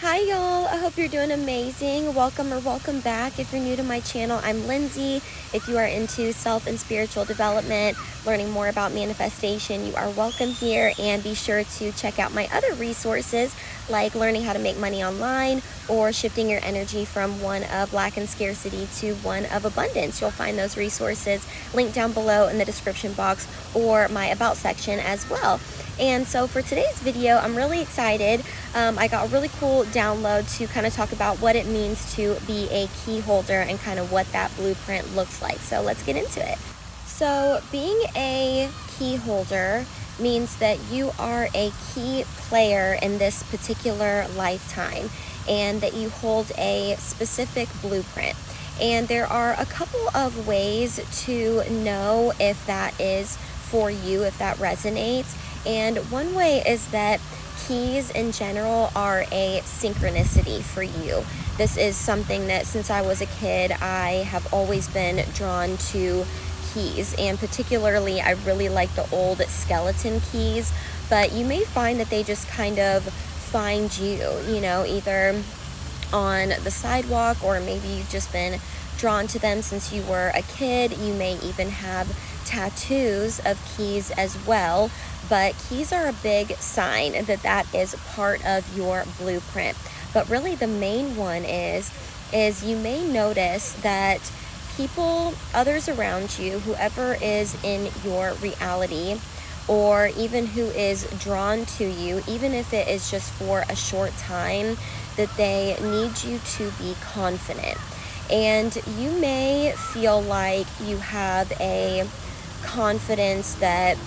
Hi y'all, I hope you're doing amazing. Welcome or welcome back. If you're new to my channel, I'm Lindsay. If you are into self and spiritual development, learning more about manifestation, you are welcome here. And be sure to check out my other resources like learning how to make money online or shifting your energy from one of lack and scarcity to one of abundance. You'll find those resources linked down below in the description box or my about section as well. And so for today's video, I'm really excited. I got a really cool download to kind of talk about what it means to be a key holder and kind of what that blueprint looks like. So let's get into it. So being a key holder means that you are a key player in this particular lifetime and that you hold a specific blueprint. And there are a couple of ways to know if that is for you, if that resonates. And one way is that keys in general are a synchronicity for you. This is something that since I was a kid, I have always been drawn to keys, and particularly I really like the old skeleton keys, but you may find that they just kind of find you, either on the sidewalk or maybe you've just been drawn to them since you were a kid. You may even have tattoos of keys as well, but keys are a big sign that that is part of your blueprint. But really the main one is you may notice that people, others around you, whoever is in your reality, or even who is drawn to you, even if it is just for a short time, that they need you to be confident. And you may feel like you have a confidence that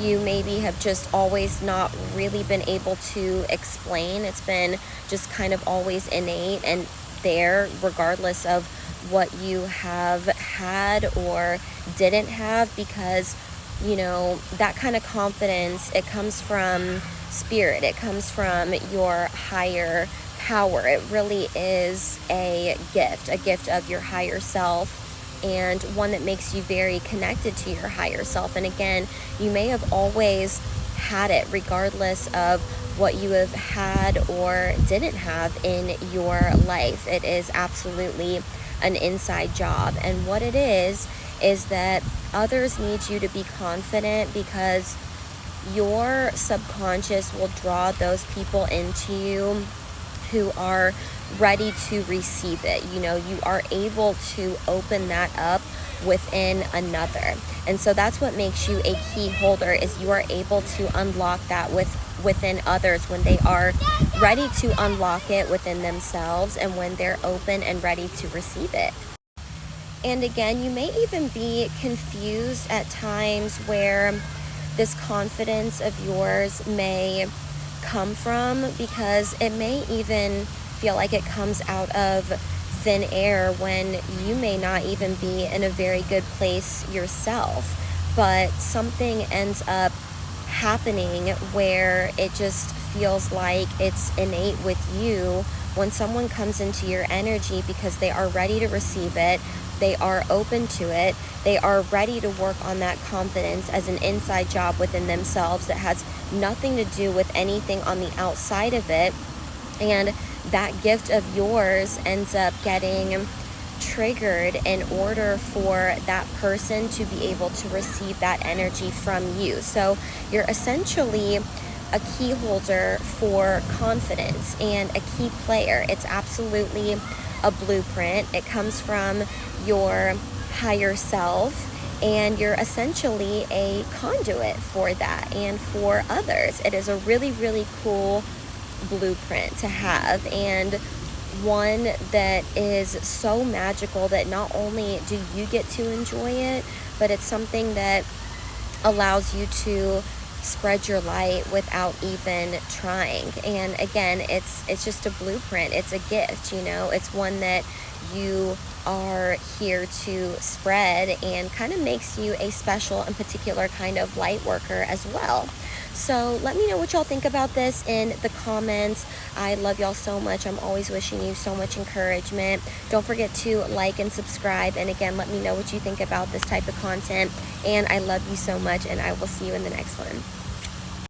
you maybe have just always not really been able to explain. It's been just kind of always innate and there, regardless of what you have had or didn't have, because that kind of confidence, it comes from spirit, it comes from your higher power. It really is a gift of your higher self, and one that makes you very connected to your higher self. And again, you may have always had it regardless of what you have had or didn't have in your life. It is absolutely an inside job, and what it is that others need you to be confident because your subconscious will draw those people into you who are ready to receive it. You are able to open that up within another. And so that's what makes you a key holder, is you are able to unlock that within others when they are ready to unlock it within themselves and when they're open and ready to receive it. And again, you may even be confused at times where this confidence of yours may come from, because it may even feel like it comes out of thin air when you may not even be in a very good place yourself, but something ends up happening where it just feels like it's innate with you when someone comes into your energy, because they are ready to receive it, they are open to it, they are ready to work on that confidence as an inside job within themselves that has nothing to do with anything on the outside of it. And that gift of yours ends up getting triggered in order for that person to be able to receive that energy from you. So you're essentially a key holder for confidence and a key player. It's absolutely a blueprint. It comes from your higher self, and you're essentially a conduit for that and for others. It is a really, really cool blueprint to have, and one that is so magical that not only do you get to enjoy it, but it's something that allows you to spread your light without even trying. And again, it's just a blueprint. It's a gift, it's one that you are here to spread, and kind of makes you a special and particular kind of light worker as well. So let me know what y'all think about this in the comments. I love y'all so much. I'm always wishing you so much encouragement. Don't forget to like and subscribe. And again, let me know what you think about this type of content. And I love you so much, and I will see you in the next one.